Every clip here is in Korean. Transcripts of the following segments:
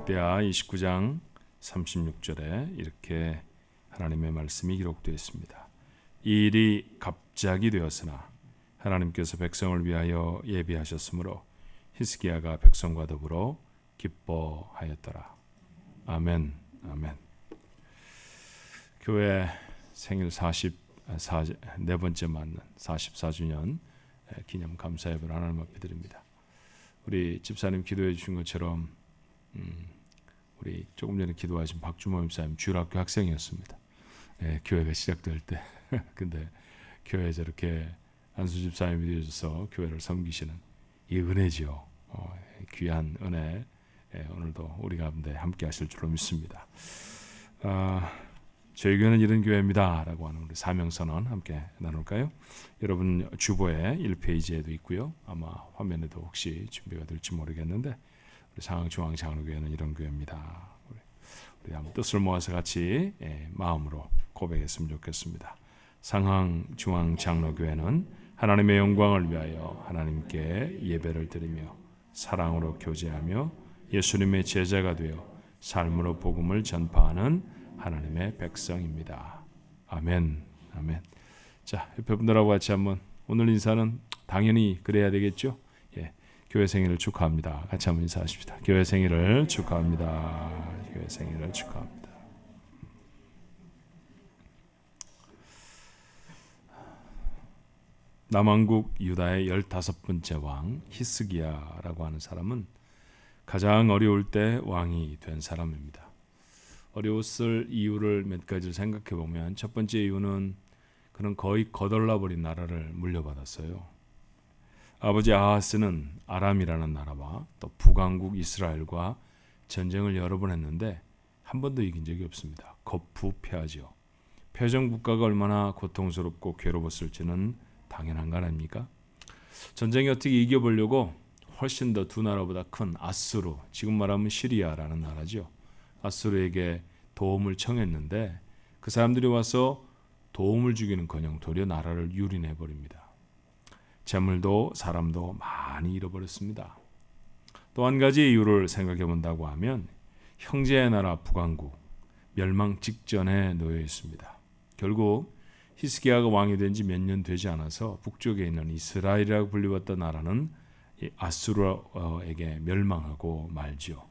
역대하 29장 36절에 이렇게 하나님의 말씀이 기록되어 있습니다. 이 일이 갑자기 되었으나 하나님께서 백성을 위하여 예비하셨으므로 히스기야가 백성과 더불어 기뻐하였더라. 아멘. 아멘. 교회 생일 44번째 맞는 44주년 기념 감사 예배를 하나님 앞에 드립니다. 우리 집사님 기도해 주신 것처럼 우리 조금 전에 기도하신 박주모 집사님 주일학교 학생이었습니다. 교회가 시작될 때 근데 교회에 저렇게 안수 집사님이 되어줘서 교회를 섬기시는 이 은혜지요. 귀한 은혜 오늘도 우리 가운데 함께 하실 줄로 믿습니다. 저희 교회는 이런 교회입니다 라고 하는 우리 사명선언 함께 나눌까요? 여러분 주보에 1페이지에도 있고요. 아마 화면에도 혹시 준비가 될지 모르겠는데 우리 상황중앙장로교회는 이런 교회입니다. 우리 한번 뜻을 모아서 같이 마음으로 고백했으면 좋겠습니다. 상황중앙장로교회는 하나님의 영광을 위하여 하나님께 예배를 드리며 사랑으로 교제하며 예수님의 제자가 되어 삶으로 복음을 전파하는 하나님의 백성입니다. 아멘. 아멘. 자, 옆에 분들하고 같이 한번 오늘 인사는 당연히 그래야 되겠죠? 교회 생일을 축하합니다. 같이 한번 인사하십시다. 교회 생일을 축하합니다. 교회 생일을 축하합니다. 남왕국 유다의 15번째 왕 히스기야라고 하는 사람은 가장 어려울 때 왕이 된 사람입니다. 어려웠을 이유를 몇 가지를 생각해 보면 첫 번째 이유는 그는 거의 거덜나버린 나라를 물려받았어요. 아버지 아하스는 아람이라는 나라와 또 북왕국 이스라엘과 전쟁을 여러 번 했는데 한 번도 이긴 적이 없습니다. 거푸패하죠. 패전 국가가 얼마나 고통스럽고 괴로웠을지는 당연한 거 아닙니까? 전쟁에 어떻게 이겨보려고 훨씬 더 두 나라보다 큰 아수르, 지금 말하면 시리아라는 나라죠. 아수르에게 도움을 청했는데 그 사람들이 와서 도움을 주기는커녕 도리어 나라를 유린해버립니다. 재물도 사람도 많이 잃어버렸습니다. 또 한 가지 이유를 생각해 본다고 하면 형제의 나라 북왕국 멸망 직전에 놓여 있습니다. 결국 히스기야가 왕이 된 지 몇 년 되지 않아서 북쪽에 있는 이스라엘이라고 불리웠던 나라는 아수르에게 멸망하고 말지요.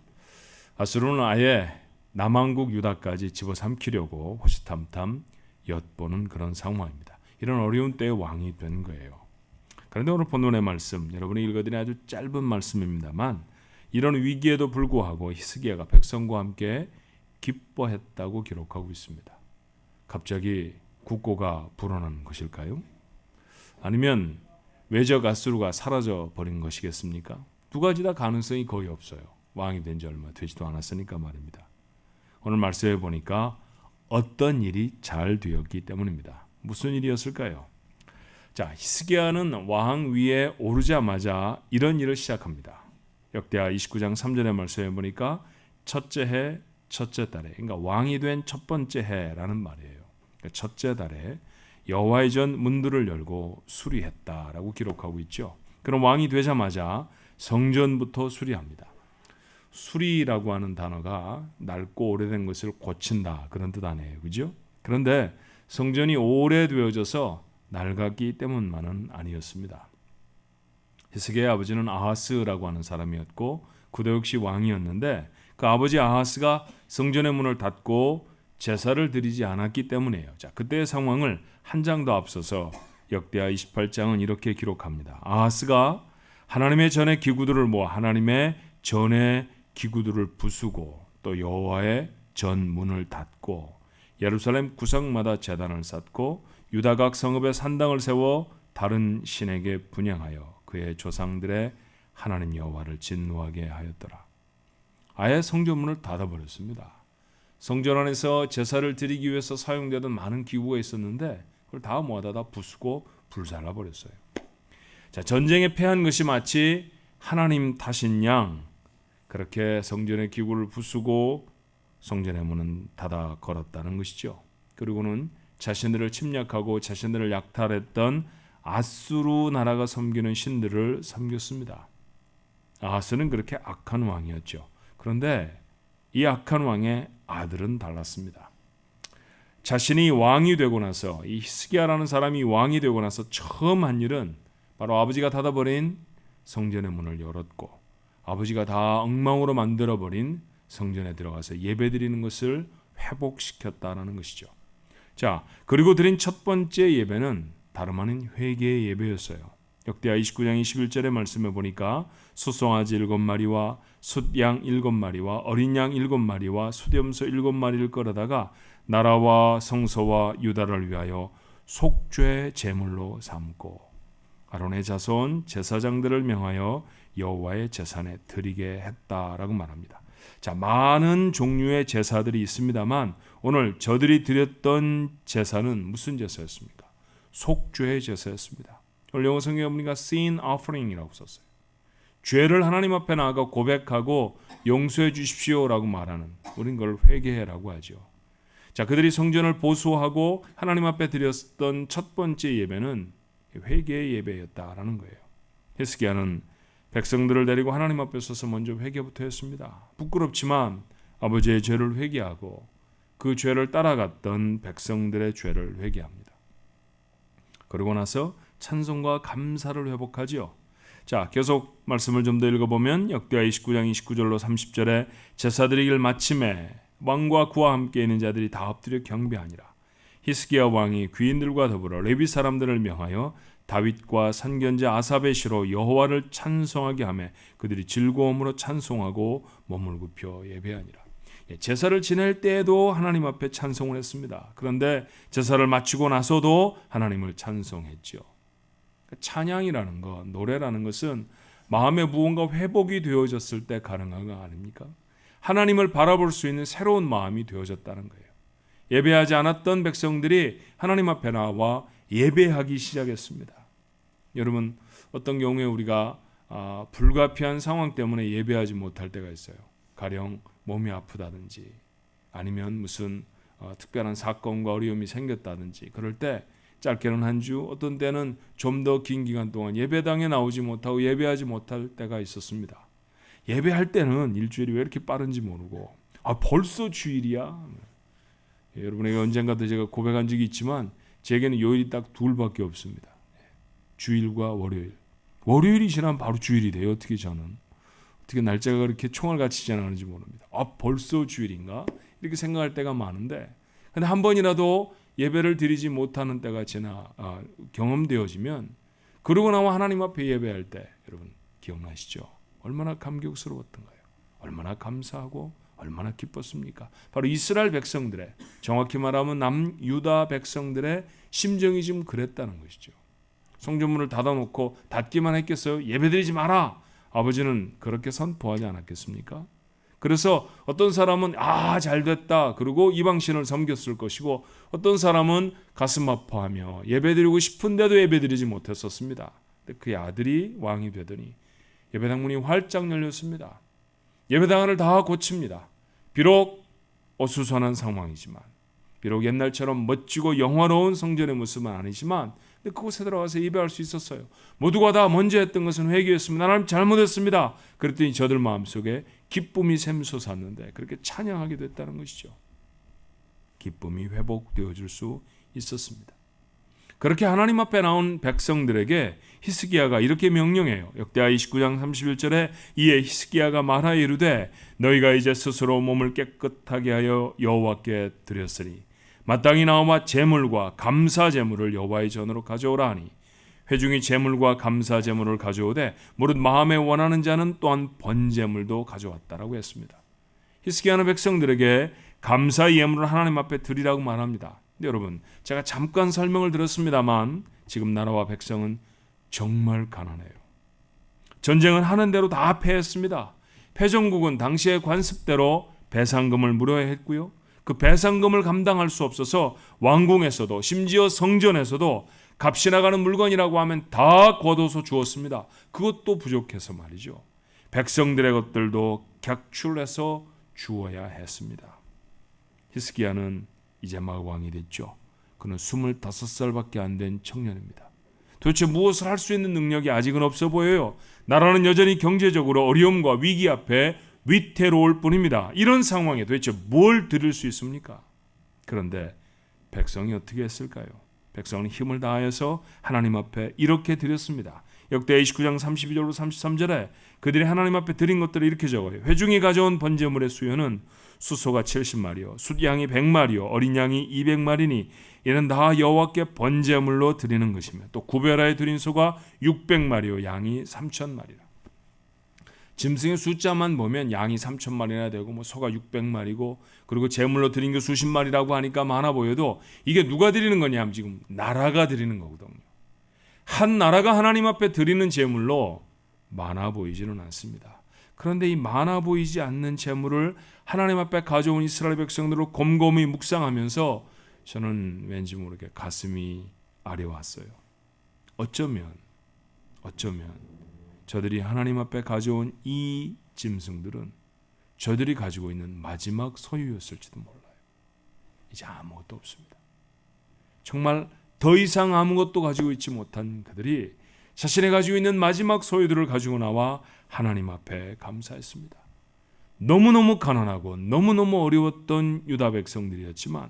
아수르는 아예 남왕국 유다까지 집어삼키려고 호시탐탐 엿보는 그런 상황입니다. 이런 어려운 때에 왕이 된 거예요. 그런데 오늘 본문의 말씀, 여러분이 읽어드린 아주 짧은 말씀입니다만 이런 위기에도 불구하고 히스기야가 백성과 함께 기뻐했다고 기록하고 있습니다. 갑자기 국고가 불어난 것일까요? 아니면 외적 아수르가 사라져 버린 것이겠습니까? 두 가지 다 가능성이 거의 없어요. 왕이 된 지 얼마 되지도 않았으니까 말입니다. 오늘 말씀해 보니까 어떤 일이 잘 되었기 때문입니다. 무슨 일이었을까요? 자, 히스기야는 왕 위에 오르자마자 이런 일을 시작합니다. 역대하 29장 3절의 말씀해 보니까 첫째 해 첫째 달에, 그러니까 왕이 된 첫 번째 해라는 말이에요. 그러니까 첫째 달에 여호와의 전 문들을 열고 수리했다라고 기록하고 있죠. 그럼 왕이 되자마자 성전부터 수리합니다. 수리라고 하는 단어가 낡고 오래된 것을 고친다 그런 뜻 아니에요, 그죠? 그런데 성전이 오래되어져서 낡았기 때문만은 아니었습니다. 히스기야의 아버지는 아하스라고 하는 사람이었고 그도 역시 왕이었는데 그 아버지 아하스가 성전의 문을 닫고 제사를 드리지 않았기 때문이에요. 자, 그때의 상황을 한 장 더 앞서서 역대하 28장은 이렇게 기록합니다. 아하스가 하나님의 전의 기구들을 모아 하나님의 전의 기구들을 부수고 또 여호와의 전 문을 닫고 예루살렘 구석마다 제단을 쌓고 유다 각 성읍에 산당을 세워 다른 신에게 분향하여 그의 조상들의 하나님 여호와를 진노하게 하였더라. 아예 성전문을 닫아버렸습니다. 성전 안에서 제사를 드리기 위해서 사용되던 많은 기구가 있었는데 그걸 다 모아다 부수고 불살라버렸어요. 자, 전쟁에 패한 것이 마치 하나님 탓인 양 그렇게 성전의 기구를 부수고 성전의 문은 닫아 걸었다는 것이죠. 그리고는 자신들을 침략하고 자신들을 약탈했던 아수르 나라가 섬기는 신들을 섬겼습니다. 아하스는 그렇게 악한 왕이었죠. 그런데 이 악한 왕의 아들은 달랐습니다. 자신이 왕이 되고 나서, 이 히스기야라는 사람이 왕이 되고 나서 처음 한 일은 바로 아버지가 닫아버린 성전의 문을 열었고, 아버지가 다 엉망으로 만들어버린 성전에 들어가서 예배드리는 것을 회복시켰다는 것이죠. 자, 그리고 드린 첫 번째 예배는 다름 아닌 회개의 예배였어요. 역대하 29장 21절의 말씀에 보니까 숫송아지 7마리와 숫양 7마리와 어린 양 7마리와 숫염소 7마리를 끌어다가 나라와 성소와 유다를 위하여 속죄 제물로 삼고 아론의 자손 제사장들을 명하여 여호와의 제산에 드리게 했다라고 말합니다. 자, 많은 종류의 제사들이 있습니다만 오늘 저들이 드렸던 제사는 무슨 제사였습니까? 속죄의 제사였습니다. 오늘 영어 성경에 보니까 sin offering이라고 썼어요. 죄를 하나님 앞에 나아가 고백하고 용서해 주십시오라고 말하는, 우린 그걸 회개라고 하죠. 자, 그들이 성전을 보수하고 하나님 앞에 드렸던 첫 번째 예배는 회개의 예배였다라는 거예요. 히스기야는 백성들을 데리고 하나님 앞에 서서 먼저 회개부터 했습니다. 부끄럽지만 아버지의 죄를 회개하고 그 죄를 따라갔던 백성들의 죄를 회개합니다. 그러고 나서 찬송과 감사를 회복하지요. 자, 계속 말씀을 좀 더 읽어보면 역대하 29장 29절로 30절에 제사 드리기를 마침에 왕과 그와 함께 있는 자들이 다 엎드려 경배하니라. 히스기야 왕이 귀인들과 더불어 레위 사람들을 명하여 다윗과 선견자 아삽의 시로 여호와를 찬송하게 하며 그들이 즐거움으로 찬송하고 몸을 굽혀 예배하니라. 제사를 지낼 때에도 하나님 앞에 찬송을 했습니다. 그런데 제사를 마치고 나서도 하나님을 찬송했죠. 찬양이라는 것, 노래라는 것은 마음의 무언가 회복이 되어졌을 때 가능한 거 아닙니까? 하나님을 바라볼 수 있는 새로운 마음이 되어졌다는 거예요. 예배하지 않았던 백성들이 하나님 앞에 나와 예배하기 시작했습니다. 여러분, 어떤 경우에 우리가 불가피한 상황 때문에 예배하지 못할 때가 있어요. 가령 몸이 아프다든지 아니면 무슨 특별한 사건과 어려움이 생겼다든지, 그럴 때 짧게는 한 주, 어떤 때는 좀 더 긴 기간 동안 예배당에 나오지 못하고 예배하지 못할 때가 있었습니다. 예배할 때는 일주일이 왜 이렇게 빠른지 모르고 벌써 주일이야? 여러분에게 언젠가도 제가 고백한 적이 있지만 제게는 요일이 딱 둘밖에 없습니다. 주일과 월요일. 월요일이 지나면 바로 주일이 돼요. 어떻게 날짜가 그렇게 총알같이 지나가는지 모릅니다. 벌써 주일인가? 이렇게 생각할 때가 많은데, 근데 한 번이라도 예배를 드리지 못하는 때가 경험되어지면, 그러고 나와 하나님 앞에 예배할 때 여러분 기억나시죠? 얼마나 감격스러웠던가요? 얼마나 감사하고 얼마나 기뻤습니까? 바로 이스라엘 백성들의, 정확히 말하면 남유다 백성들의 심정이 지금 그랬다는 것이죠. 성전문을 닫아놓고 닫기만 했겠어요? 예배드리지 마라! 아버지는 그렇게 선포하지 않았겠습니까? 그래서 어떤 사람은 잘됐다 그러고 이방신을 섬겼을 것이고, 어떤 사람은 가슴 아파하며 예배드리고 싶은데도 예배드리지 못했었습니다. 근데 그의 아들이 왕이 되더니 예배당 문이 활짝 열렸습니다. 예배당을 다 고칩니다. 비록 어수선한 상황이지만, 비록 옛날처럼 멋지고 영화로운 성전의 모습은 아니지만, 근데 그곳에 들어가서 예배할 수 있었어요. 모두가 다 먼저 했던 것은 회개였습니다. 하나님 잘못했습니다. 그랬더니 저들 마음속에 기쁨이 샘솟았는데 그렇게 찬양하게 됐다는 것이죠. 기쁨이 회복되어질 수 있었습니다. 그렇게 하나님 앞에 나온 백성들에게 히스기야가 이렇게 명령해요. 역대하 29장 31절에 이에 히스기야가 말하여 이르되 너희가 이제 스스로 몸을 깨끗하게 하여 여호와께 드렸으니 마땅히 나와 제물과 감사 제물을 여호와의 전으로 가져오라 하니 회중이 제물과 감사 제물을 가져오되 무릇 마음에 원하는 자는 또한 번제물도 가져왔다라고 했습니다. 히스기야는 백성들에게 감사 예물을 하나님 앞에 드리라고 말합니다. 근데 여러분, 제가 잠깐 설명을 드렸습니다만 지금 나라와 백성은 정말 가난해요. 전쟁은 하는 대로 다 패했습니다. 패전국은 당시의 관습대로 배상금을 물어야 했고요. 그 배상금을 감당할 수 없어서 왕궁에서도 심지어 성전에서도 값이 나가는 물건이라고 하면 다 걷어서 주었습니다. 그것도 부족해서 말이죠. 백성들의 것들도 객출해서 주어야 했습니다. 히스기야는 이제 막 왕이 됐죠. 그는 25살밖에 안 된 청년입니다. 도대체 무엇을 할 수 있는 능력이 아직은 없어 보여요. 나라는 여전히 경제적으로 어려움과 위기 앞에 위태로울 뿐입니다. 이런 상황에 도대체 뭘 드릴 수 있습니까? 그런데 백성이 어떻게 했을까요? 백성은 힘을 다하여서 하나님 앞에 이렇게 드렸습니다. 역대 29장 32절로 33절에 그들이 하나님 앞에 드린 것들을 이렇게 적어요. 회중이 가져온 번제물의 수요는 수소가 70마리요 숫양이 100마리요 어린 양이 200마리니 이는 다 여호와께 번제물로 드리는 것이며 또 구별하여 드린 소가 600마리요 양이 3,000마리라. 짐승의 숫자만 보면 양이 3,000마리나 되고 뭐 소가 600마리고 그리고 제물로 드린 게 수십 마리라고 하니까 많아 보여도 이게 누가 드리는 거냐 하면 지금 나라가 드리는 거거든요. 한 나라가 하나님 앞에 드리는 제물로 많아 보이지는 않습니다. 그런데 이 많아 보이지 않는 제물을 하나님 앞에 가져온 이스라엘 백성들을 곰곰이 묵상하면서 저는 왠지 모르게 가슴이 아려왔어요. 어쩌면 저들이 하나님 앞에 가져온 이 짐승들은 저들이 가지고 있는 마지막 소유였을지도 몰라요. 이제 아무것도 없습니다. 정말 더 이상 아무것도 가지고 있지 못한 그들이 자신이 가지고 있는 마지막 소유들을 가지고 나와 하나님 앞에 감사했습니다. 너무너무 가난하고 너무너무 어려웠던 유다 백성들이었지만,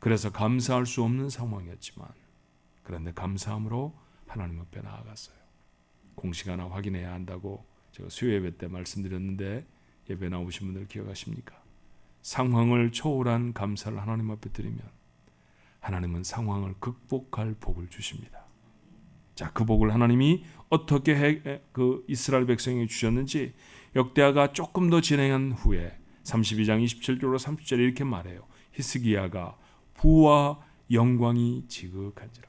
그래서 감사할 수 없는 상황이었지만, 그런데 감사함으로 하나님 앞에 나아갔어요. 공식 하나 확인해야 한다고 제가 수요 예배 때 말씀드렸는데 예배 나오신 분들 기억하십니까? 상황을 초월한 감사를 하나님 앞에 드리면 하나님은 상황을 극복할 복을 주십니다. 자, 그 복을 하나님이 어떻게 그 이스라엘 백성에게 주셨는지 역대하가 조금 더 진행한 후에 32장 27절로 30절에 이렇게 말해요. 히스기야가 부와 영광이 지극한지라.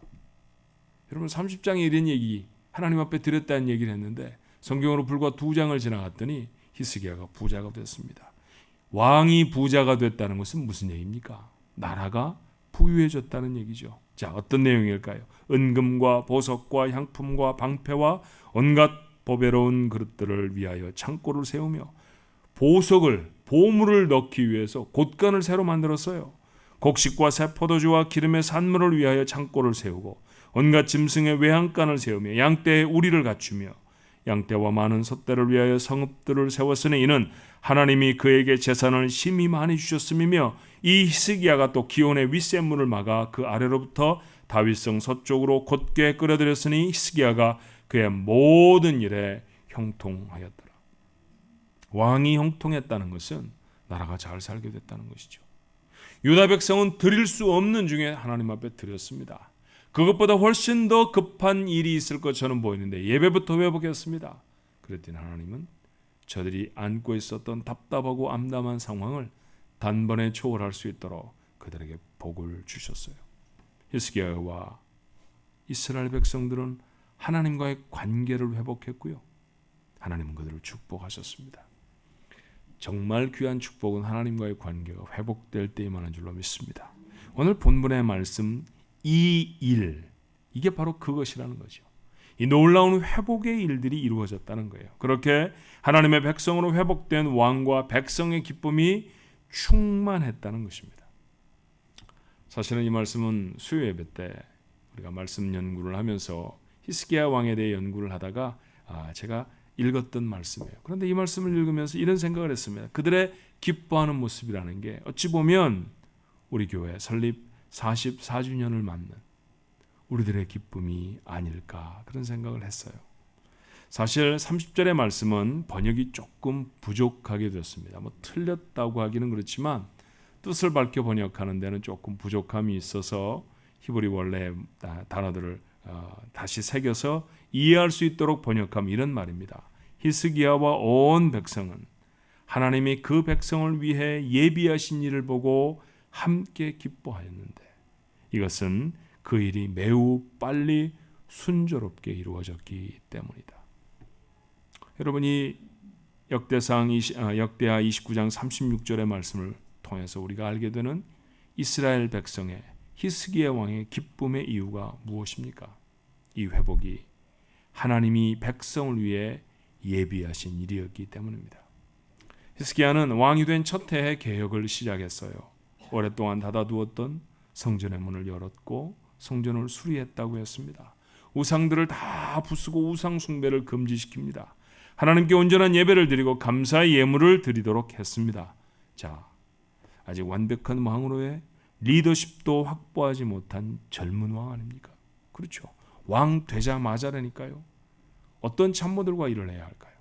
여러분 30장에 이런 얘기 하나님 앞에 드렸다는 얘기를 했는데 성경으로 불과 2장을 지나갔더니 히스기야가 부자가 됐습니다. 왕이 부자가 됐다는 것은 무슨 얘기입니까? 나라가 부유해졌다는 얘기죠. 자, 어떤 내용일까요? 은금과 보석과 향품과 방패와 온갖 보배로운 그릇들을 위하여 창고를 세우며 보물을 넣기 위해서 곳간을 새로 만들었어요. 곡식과 새 포도주와 기름의 산물을 위하여 창고를 세우고 온갖 짐승의 외양간을 세우며 양떼의 우리를 갖추며 양떼와 많은 솥대를 위하여 성읍들을 세웠으니 이는 하나님이 그에게 재산을 심히 많이 주셨음이며 이 히스기야가 또 기온의 윗샘물을 막아 그 아래로부터 다윗성 서쪽으로 곧게 끌어들였으니 히스기야가 그의 모든 일에 형통하였더라. 왕이 형통했다는 것은 나라가 잘 살게 됐다는 것이죠. 유다 백성은 드릴 수 없는 중에 하나님 앞에 드렸습니다. 그것보다 훨씬 더 급한 일이 있을 것 저는 보이는데 예배부터 회복했습니다. 그랬더니 하나님은 저들이 안고 있었던 답답하고 암담한 상황을 단번에 초월할 수 있도록 그들에게 복을 주셨어요. 히스기야와 이스라엘 백성들은 하나님과의 관계를 회복했고요. 하나님은 그들을 축복하셨습니다. 정말 귀한 축복은 하나님과의 관계가 회복될 때 임하는 줄로 믿습니다. 오늘 본문의 말씀 이 일, 이게 바로 그것이라는 거죠. 이 놀라운 회복의 일들이 이루어졌다는 거예요. 그렇게 하나님의 백성으로 회복된 왕과 백성의 기쁨이 충만했다는 것입니다. 사실은 이 말씀은 수요 예배 때 우리가 말씀 연구를 하면서 히스기야 왕에 대해 연구를 하다가 제가 읽었던 말씀이에요. 그런데 이 말씀을 읽으면서 이런 생각을 했습니다. 그들의 기뻐하는 모습이라는 게 어찌 보면 우리 교회 설립 44주년을 맞는 우리들의 기쁨이 아닐까 그런 생각을 했어요. 사실 30절의 말씀은 번역이 조금 부족하게 되었습니다. 틀렸다고 하기는 그렇지만 뜻을 밝혀 번역하는 데는 조금 부족함이 있어서 히브리 원래 단어들을 다시 새겨서 이해할 수 있도록 번역함 이런 말입니다. 히스기야와 온 백성은 하나님이 그 백성을 위해 예비하신 일을 보고 함께 기뻐하였는데 이것은 그 일이 매우 빨리 순조롭게 이루어졌기 때문이다. 여러분이 역대하 29장 36절의 말씀을 통해서 우리가 알게 되는 이스라엘 백성의 히스기야 왕의 기쁨의 이유가 무엇입니까? 이 회복이 하나님이 백성을 위해 예비하신 일이었기 때문입니다. 히스기야는 왕이 된 첫 해에 개혁을 시작했어요. 오랫동안 닫아두었던 성전의 문을 열었고 성전을 수리했다고 했습니다. 우상들을 다 부수고 우상 숭배를 금지시킵니다. 하나님께 온전한 예배를 드리고 감사의 예물을 드리도록 했습니다. 자, 아직 완벽한 왕으로의 리더십도 확보하지 못한 젊은 왕 아닙니까? 그렇죠. 왕 되자마자라니까요. 어떤 참모들과 일을 해야 할까요?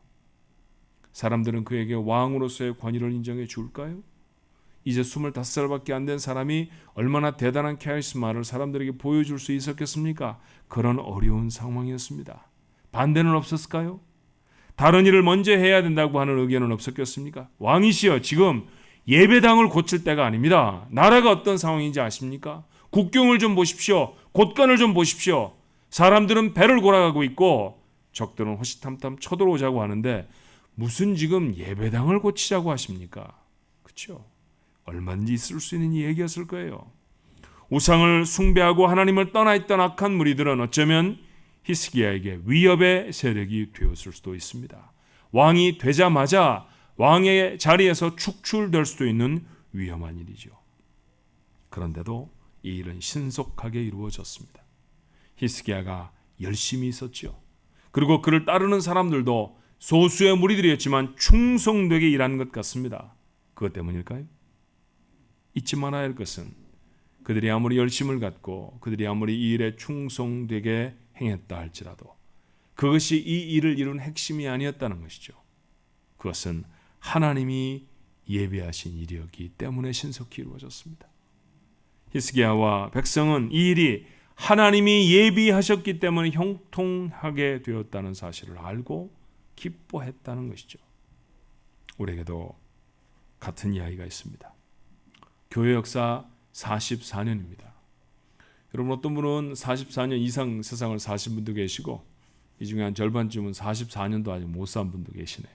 사람들은 그에게 왕으로서의 권위를 인정해 줄까요? 이제 25살밖에 안 된 사람이 얼마나 대단한 카리스마를 사람들에게 보여줄 수 있었겠습니까? 그런 어려운 상황이었습니다. 반대는 없었을까요? 다른 일을 먼저 해야 된다고 하는 의견은 없었겠습니까? 왕이시여, 지금 예배당을 고칠 때가 아닙니다. 나라가 어떤 상황인지 아십니까? 국경을 좀 보십시오. 곳간을 좀 보십시오. 사람들은 배를 골아가고 있고 적들은 호시탐탐 쳐들어오자고 하는데 무슨 지금 예배당을 고치자고 하십니까? 그렇죠? 얼마든지 있을 수 있는 얘기였을 거예요. 우상을 숭배하고 하나님을 떠나 있던 악한 무리들은 어쩌면 히스기야에게 위협의 세력이 되었을 수도 있습니다. 왕이 되자마자 왕의 자리에서 축출될 수도 있는 위험한 일이죠. 그런데도 이 일은 신속하게 이루어졌습니다. 히스기야가 열심히 있었죠. 그리고 그를 따르는 사람들도 소수의 무리들이었지만 충성되게 일한 것 같습니다. 그것 때문일까요? 잊지 말아야 할 것은 그들이 아무리 열심을 갖고 그들이 아무리 이 일에 충성되게 행했다 할지라도 그것이 이 일을 이룬 핵심이 아니었다는 것이죠. 그것은 하나님이 예비하신 일이었기 때문에 신속히 이루어졌습니다. 히스기야와 백성은 이 일이 하나님이 예비하셨기 때문에 형통하게 되었다는 사실을 알고 기뻐했다는 것이죠. 우리에게도 같은 이야기가 있습니다. 교회 역사 44년입니다. 여러분, 어떤 분은 44년 이상 세상을 사신 분도 계시고 이 중에 한 절반쯤은 44년도 아직 못 산 분도 계시네요.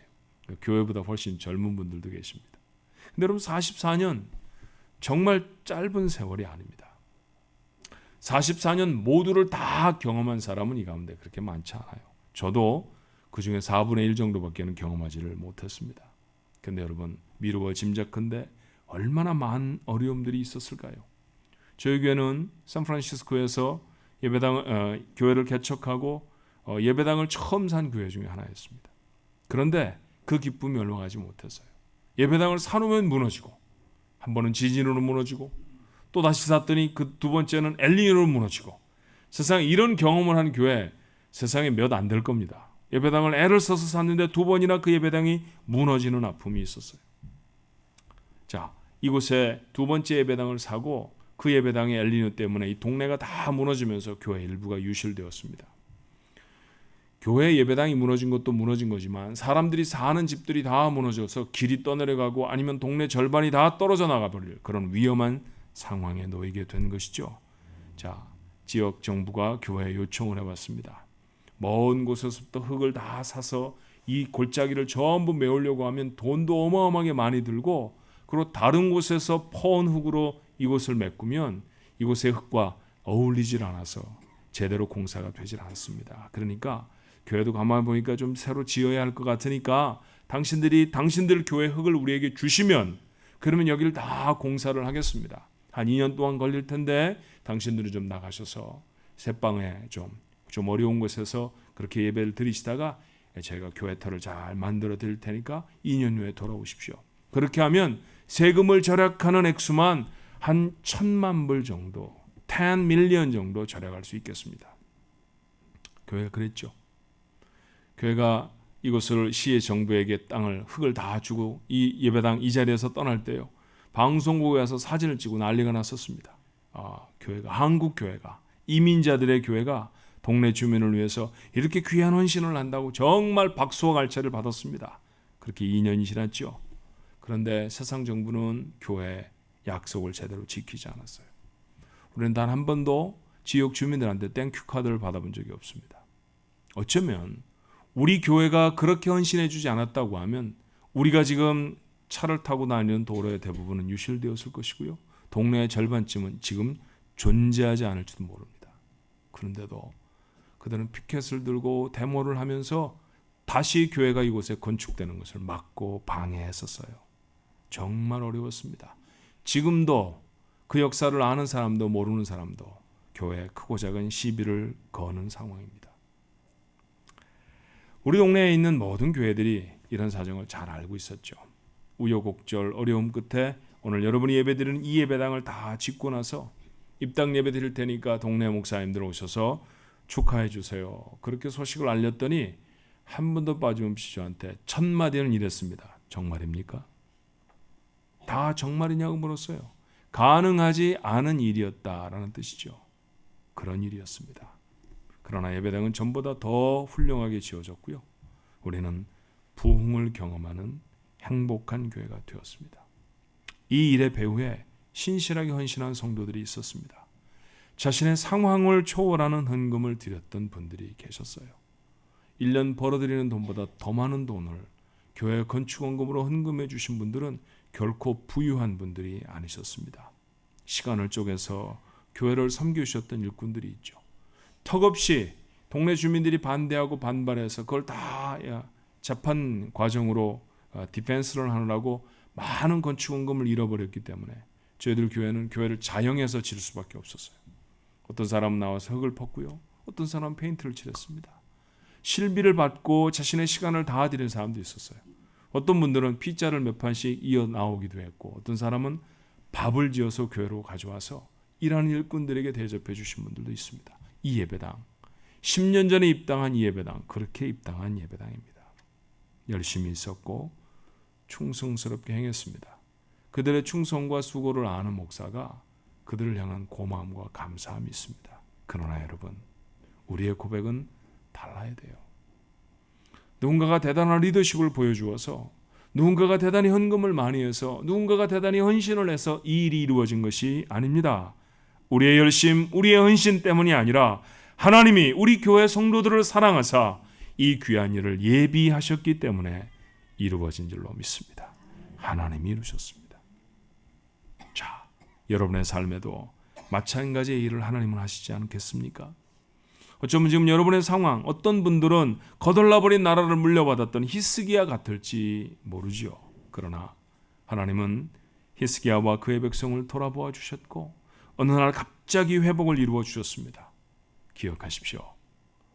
교회보다 훨씬 젊은 분들도 계십니다. 근데 여러분, 44년 정말 짧은 세월이 아닙니다. 44년 모두를 다 경험한 사람은 이 가운데 그렇게 많지 않아요. 저도 그 중에 4분의 1 정도밖에는 경험하지를 못했습니다. 근데 여러분, 미루어 짐작컨대 얼마나 많은 어려움들이 있었을까요? 저희 교회는 샌프란시스코에서 교회를 개척하고 예배당을 처음 산 교회 중에 하나였습니다. 그런데 그 기쁨이 얼마 가지 못했어요. 예배당을 사놓으면 무너지고, 한 번은 지진으로 무너지고, 또 다시 샀더니 그 두 번째는 엘니뇨로 무너지고, 세상에 이런 경험을 한 교회 세상에 몇 안 될 겁니다. 예배당을 애를 써서 샀는데 두 번이나 그 예배당이 무너지는 아픔이 있었어요. 자, 이곳에 두 번째 예배당을 사고 그 예배당의 엘니뇨 때문에 이 동네가 다 무너지면서 교회 일부가 유실되었습니다. 교회 예배당이 무너진 것도 무너진 거지만 사람들이 사는 집들이 다 무너져서 길이 떠내려가고 아니면 동네 절반이 다 떨어져 나가버릴 그런 위험한 상황에 놓이게 된 것이죠. 자, 지역 정부가 교회에 요청을 해봤습니다. 먼 곳에서부터 흙을 다 사서 이 골짜기를 전부 메우려고 하면 돈도 어마어마하게 많이 들고, 그리고 다른 곳에서 퍼온 흙으로 이곳을 메꾸면 이곳의 흙과 어울리질 않아서 제대로 공사가 되질 않습니다. 그러니까 교회도 가만히 보니까 좀 새로 지어야 할 것 같으니까 당신들 교회 흙을 우리에게 주시면 그러면 여기를 다 공사를 하겠습니다. 한 2년 동안 걸릴 텐데 당신들은 좀 나가셔서 새방에 좀 어려운 곳에서 그렇게 예배를 드리시다가 저희가 교회터를 잘 만들어 드릴 테니까 2년 후에 돌아오십시오. 그렇게 하면 세금을 절약하는 액수만 한 1,000만 불 정도, 10 밀리언 정도 절약할 수 있겠습니다. 교회가 그랬죠. 교회가 이곳을 시의 정부에게 땅을 흙을 다 주고 이 예배당 이 자리에서 떠날 때요, 방송국에 와서 사진을 찍고 난리가 났었습니다. 교회가, 한국 교회가, 이민자들의 교회가 동네 주민을 위해서 이렇게 귀한 헌신을 한다고 정말 박수와 갈채를 받았습니다. 그렇게 2년이 지났죠. 그런데 세상 정부는 교회 약속을 제대로 지키지 않았어요. 우리는 단 한 번도 지역 주민들한테 땡큐 카드를 받아본 적이 없습니다. 어쩌면 우리 교회가 그렇게 헌신해 주지 않았다고 하면 우리가 지금 차를 타고 다니는 도로의 대부분은 유실되었을 것이고요, 동네의 절반쯤은 지금 존재하지 않을지도 모릅니다. 그런데도 그들은 피켓을 들고 데모를 하면서 다시 교회가 이곳에 건축되는 것을 막고 방해했었어요. 정말 어려웠습니다. 지금도 그 역사를 아는 사람도 모르는 사람도 교회에 크고 작은 시비를 거는 상황입니다. 우리 동네에 있는 모든 교회들이 이런 사정을 잘 알고 있었죠. 우여곡절 어려움 끝에 오늘 여러분이 예배드리는 이 예배당을 다 짓고 나서 입당 예배 드릴 테니까 동네 목사님들 오셔서 축하해 주세요. 그렇게 소식을 알렸더니 한 번도 빠짐없이 저한테 첫 마디는 이랬습니다. 정말입니까? 다 정말이냐고 물었어요. 가능하지 않은 일이었다라는 뜻이죠. 그런 일이었습니다. 그러나 예배당은 전보다 더 훌륭하게 지어졌고요. 우리는 부흥을 경험하는 행복한 교회가 되었습니다. 이 일의 배후에 신실하게 헌신한 성도들이 있었습니다. 자신의 상황을 초월하는 헌금을 드렸던 분들이 계셨어요. 1년 벌어들이는 돈보다 더 많은 돈을 교회 건축원금으로 헌금해 주신 분들은 결코 부유한 분들이 아니셨습니다. 시간을 쪼개서 교회를 섬기셨던 일꾼들이 있죠. 턱없이 동네 주민들이 반대하고 반발해서 그걸 다 재판 과정으로 디펜스를 하느라고 많은 건축원금을 잃어버렸기 때문에 저희들 교회는 교회를 자영해서 질 수밖에 없었어요. 어떤 사람은 나와서 흙을 펐고요. 어떤 사람은 페인트를 칠했습니다. 실비를 받고 자신의 시간을 다 드린 사람도 있었어요. 어떤 분들은 피자를 몇 판씩 이어 나오기도 했고 어떤 사람은 밥을 지어서 교회로 가져와서 일하는 일꾼들에게 대접해 주신 분들도 있습니다. 이 예배당 10년 전에 입당한 이 예배당 그렇게 입당한 예배당입니다. 열심히 있었고 충성스럽게 행했습니다. 그들의 충성과 수고를 아는 목사가 그들을 향한 고마움과 감사함이 있습니다. 그러나 여러분 우리의 고백은 달라야 돼요. 누군가가 대단한 리더십을 보여주어서 누군가가 대단히 헌금을 많이 해서 누군가가 대단히 헌신을 해서 이 일이 이루어진 것이 아닙니다. 우리의 열심, 우리의 헌신 때문이 아니라 하나님이 우리 교회 성도들을 사랑하사 이 귀한 일을 예비하셨기 때문에 이루어진 줄로 믿습니다. 하나님이 이루셨습니다. 자, 여러분의 삶에도 마찬가지의 일을 하나님은 하시지 않겠습니까? 어쩌면 지금 여러분의 상황, 어떤 분들은 거덜나버린 나라를 물려받았던 히스기야 같을지 모르지요. 그러나 하나님은 히스기야와 그의 백성을 돌아보아 주셨고 어느 날 갑자기 회복을 이루어 주셨습니다. 기억하십시오.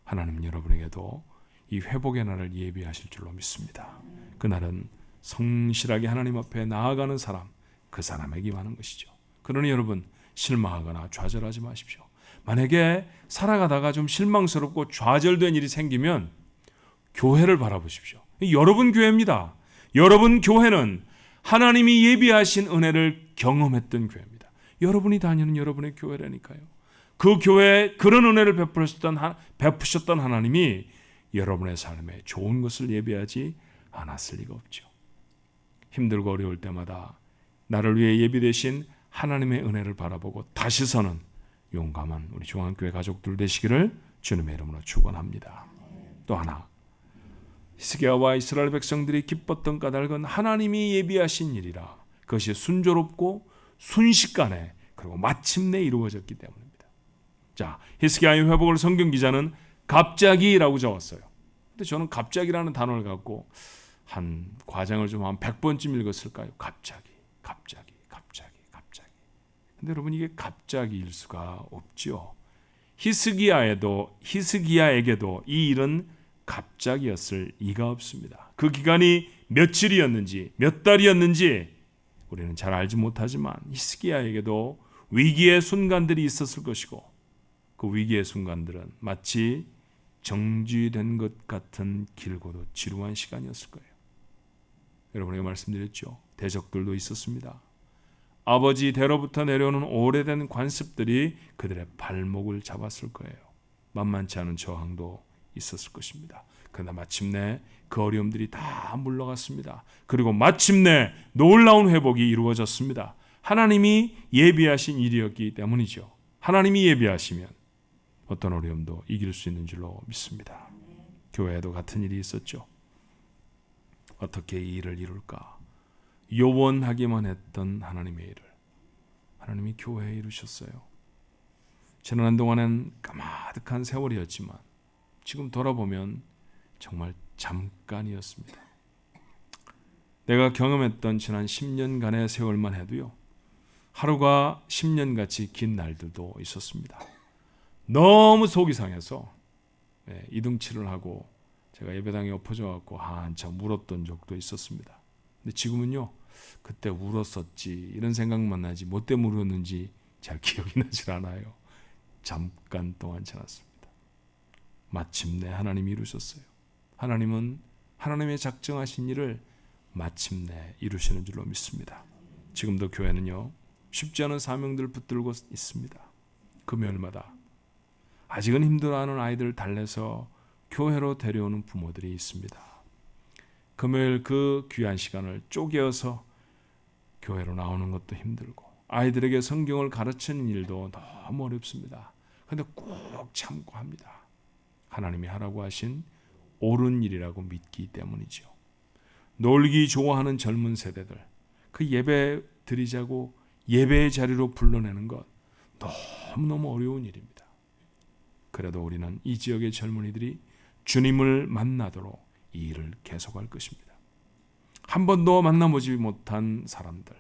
하나님은 여러분에게도 이 회복의 날을 예비하실 줄로 믿습니다. 그날은 성실하게 하나님 앞에 나아가는 사람, 그 사람에게 임하는 것이죠. 그러니 여러분 실망하거나 좌절하지 마십시오. 만약에 살아가다가 좀 실망스럽고 좌절된 일이 생기면 교회를 바라보십시오. 여러분 교회입니다. 여러분 교회는 하나님이 예비하신 은혜를 경험했던 교회입니다. 여러분이 다니는 여러분의 교회라니까요. 그 교회에 그런 은혜를 베푸셨던 하나님이 여러분의 삶에 좋은 것을 예비하지 않았을 리가 없죠. 힘들고 어려울 때마다 나를 위해 예비되신 하나님의 은혜를 바라보고 다시 서는 용감한 우리 중앙교회 가족들 되시기를 주님의 이름으로 축원합니다. 또 하나, 히스기야와 이스라엘 백성들이 기뻤던 까닭은 하나님이 예비하신 일이라 그것이 순조롭고 순식간에 그리고 마침내 이루어졌기 때문입니다. 자, 히스기야의 회복을 성경 기자는 갑자기라고 적었어요. 근데 저는 갑자기라는 단어를 갖고 한 과장을 좀 한 100번쯤 읽었을까요? 갑자기. 근데 여러분 이게 갑자기일 수가 없지요. 히스기야에게도 이 일은 갑자기였을 리가 없습니다. 그 기간이 며칠이었는지 몇 달이었는지 우리는 잘 알지 못하지만 히스기야에게도 위기의 순간들이 있었을 것이고 그 위기의 순간들은 마치 정지된 것 같은 길고도 지루한 시간이었을 거예요. 여러분에게 말씀드렸죠. 대적들도 있었습니다. 아버지 대로부터 내려오는 오래된 관습들이 그들의 발목을 잡았을 거예요. 만만치 않은 저항도 있었을 것입니다. 그러나 마침내 그 어려움들이 다 물러갔습니다. 그리고 마침내 놀라운 회복이 이루어졌습니다. 하나님이 예비하신 일이었기 때문이죠. 하나님이 예비하시면 어떤 어려움도 이길 수 있는 줄로 믿습니다. 교회에도 같은 일이 있었죠. 어떻게 이 일을 이룰까? 요원하기만 했던 하나님의 일을 하나님이 교회에 이루셨어요. 지난 동안엔 까마득한 세월이었지만 지금 돌아보면 정말 잠깐이었습니다. 내가 경험했던 지난 10년간의 세월만 해도요. 하루가 10년같이 긴 날들도 있었습니다. 너무 속이 상해서 이등치를 하고 제가 예배당에 엎어져 갖고 한참 울었던 적도 있었습니다. 근데 지금은요, 그때 울었었지 이런 생각만 나지 뭐 때문에 울었는지 잘 기억이 나질 않아요. 잠깐 동안 지났습니다. 마침내 하나님이 이루셨어요. 하나님은 하나님의 작정하신 일을 마침내 이루시는 줄로 믿습니다. 지금도 교회는요, 쉽지 않은 사명들을 붙들고 있습니다. 금요일마다 아직은 힘들어하는 아이들을 달래서 교회로 데려오는 부모들이 있습니다. 금요일 그 귀한 시간을 쪼개어서 교회로 나오는 것도 힘들고 아이들에게 성경을 가르치는 일도 너무 어렵습니다. 그런데 꼭 참고 합니다. 하나님이 하라고 하신 옳은 일이라고 믿기 때문이죠. 놀기 좋아하는 젊은 세대들, 그 예배 드리자고 예배의 자리로 불러내는 것 너무너무 어려운 일입니다. 그래도 우리는 이 지역의 젊은이들이 주님을 만나도록 이 일을 계속할 것입니다. 한 번도 만나보지 못한 사람들,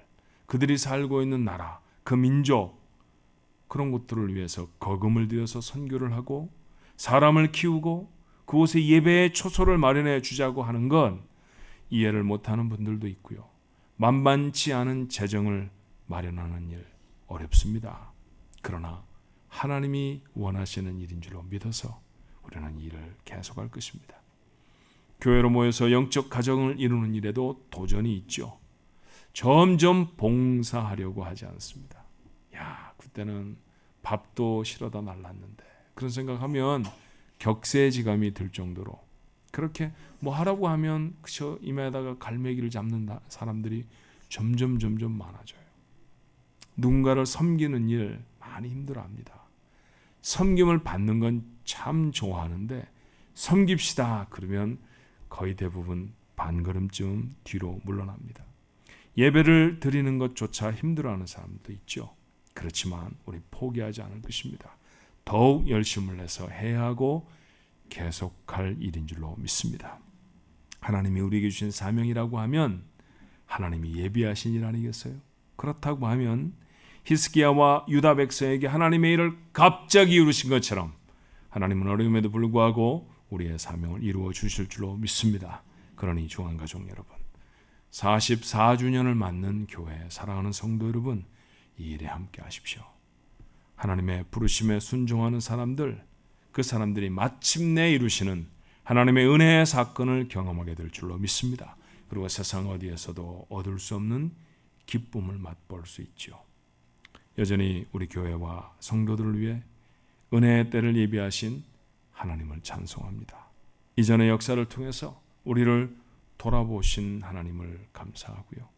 그들이 살고 있는 나라, 그 민족, 그런 것들을 위해서 거금을 들여서 선교를 하고 사람을 키우고 그곳에 예배의 초소를 마련해 주자고 하는 건 이해를 못하는 분들도 있고요. 만만치 않은 재정을 마련하는 일 어렵습니다. 그러나 하나님이 원하시는 일인 줄로 믿어서 우리는 이 일을 계속할 것입니다. 교회로 모여서 영적 가정을 이루는 일에도 도전이 있죠. 점점 봉사하려고 하지 않습니다. 그때는 밥도 실어다 날랐는데 그런 생각하면 격세지감이 들 정도로 그렇게 뭐 하라고 하면 그저 임에다가 갈매기를 잡는 사람들이 점점 많아져요. 누군가를 섬기는 일 많이 힘들어합니다. 섬김을 받는 건 참 좋아하는데 섬깁시다 그러면 거의 대부분 반걸음쯤 뒤로 물러납니다. 예배를 드리는 것조차 힘들어하는 사람도 있죠. 그렇지만 우리 포기하지 않을 것입니다. 더욱 열심을 내서 해야 하고 계속할 일인 줄로 믿습니다. 하나님이 우리에게 주신 사명이라고 하면 하나님이 예비하신 일 아니겠어요? 그렇다고 하면 히스기야와 유다 백성에게 하나님의 일을 갑자기 이루신 것처럼 하나님은 어려움에도 불구하고 우리의 사명을 이루어 주실 줄로 믿습니다. 그러니 중앙가족 여러분, 44주년을 맞는 교회 사랑하는 성도 여러분, 이 일에 함께 하십시오. 하나님의 부르심에 순종하는 사람들, 그 사람들이 마침내 이루시는 하나님의 은혜의 사건을 경험하게 될 줄로 믿습니다. 그리고 세상 어디에서도 얻을 수 없는 기쁨을 맛볼 수 있죠. 여전히 우리 교회와 성도들을 위해 은혜의 때를 예비하신 하나님을 찬송합니다. 이전의 역사를 통해서 우리를 돌아보신 하나님을 감사하고요.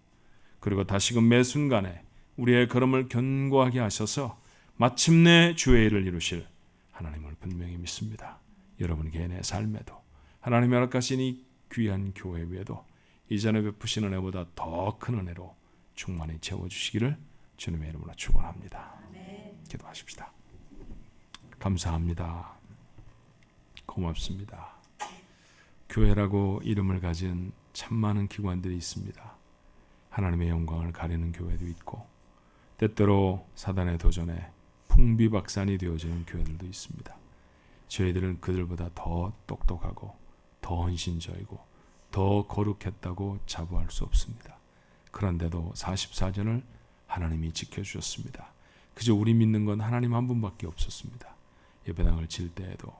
그리고 다시금 매 순간에 우리의 걸음을 견고하게 하셔서 마침내 주의 일을 이루실 하나님을 분명히 믿습니다. 여러분 개인의 삶에도 하나님의 허락하신 이 귀한 교회 위에도 이전에 베푸신 은혜보다 더 큰 은혜로 충만히 채워주시기를 주님의 이름으로 축원합니다. 기도하십시다. 감사합니다. 고맙습니다. 교회라고 이름을 가진 참 많은 기관들이 있습니다. 하나님의 영광을 가리는 교회도 있고 때때로 사단의 도전에 풍비박산이 되어지는 교회들도 있습니다. 저희들은 그들보다 더 똑똑하고 더 헌신적이고 더 거룩했다고 자부할 수 없습니다. 그런데도 44년을 하나님이 지켜주셨습니다. 그저 우리 믿는 건 하나님 한 분밖에 없었습니다. 예배당을 질 때에도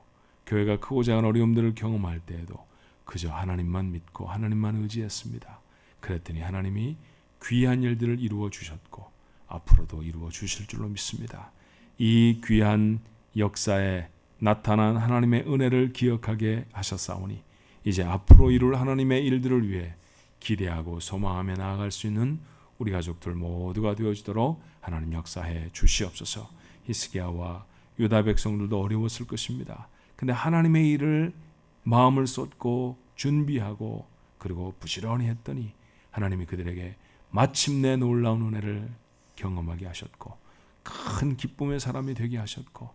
교회가 크고 작은 어려움들을 경험할 때에도 그저 하나님만 믿고 하나님만 의지했습니다. 그랬더니 하나님이 귀한 일들을 이루어 주셨고 앞으로도 이루어 주실 줄로 믿습니다. 이 귀한 역사에 나타난 하나님의 은혜를 기억하게 하셨사오니 이제 앞으로 이룰 하나님의 일들을 위해 기대하고 소망하며 나아갈 수 있는 우리 가족들 모두가 되어지도록 하나님 역사해 주시옵소서. 히스기야와 유다 백성들도 어려웠을 것입니다. 근데 하나님의 일을 마음을 쏟고 준비하고 그리고 부지런히 했더니 하나님이 그들에게 마침내 놀라운 은혜를 경험하게 하셨고 큰 기쁨의 사람이 되게 하셨고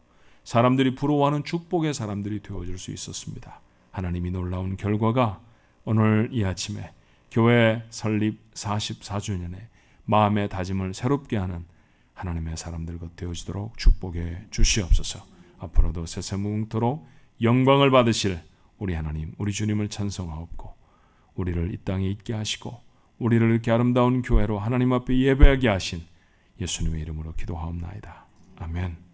사람들이 부러워하는 축복의 사람들이 되어줄 수 있었습니다. 하나님이 놀라운 결과가 오늘 이 아침에 교회 설립 44주년에 마음의 다짐을 새롭게 하는 하나님의 사람들 것 되어지도록 축복해 주시옵소서. 앞으로도 세세무궁토록 영광을 받으실 우리 하나님, 우리 주님을 찬송하옵고 우리를 이 땅에 있게 하시고 우리를 이렇게 아름다운 교회로 하나님 앞에 예배하게 하신 예수님의 이름으로 기도하옵나이다. 아멘.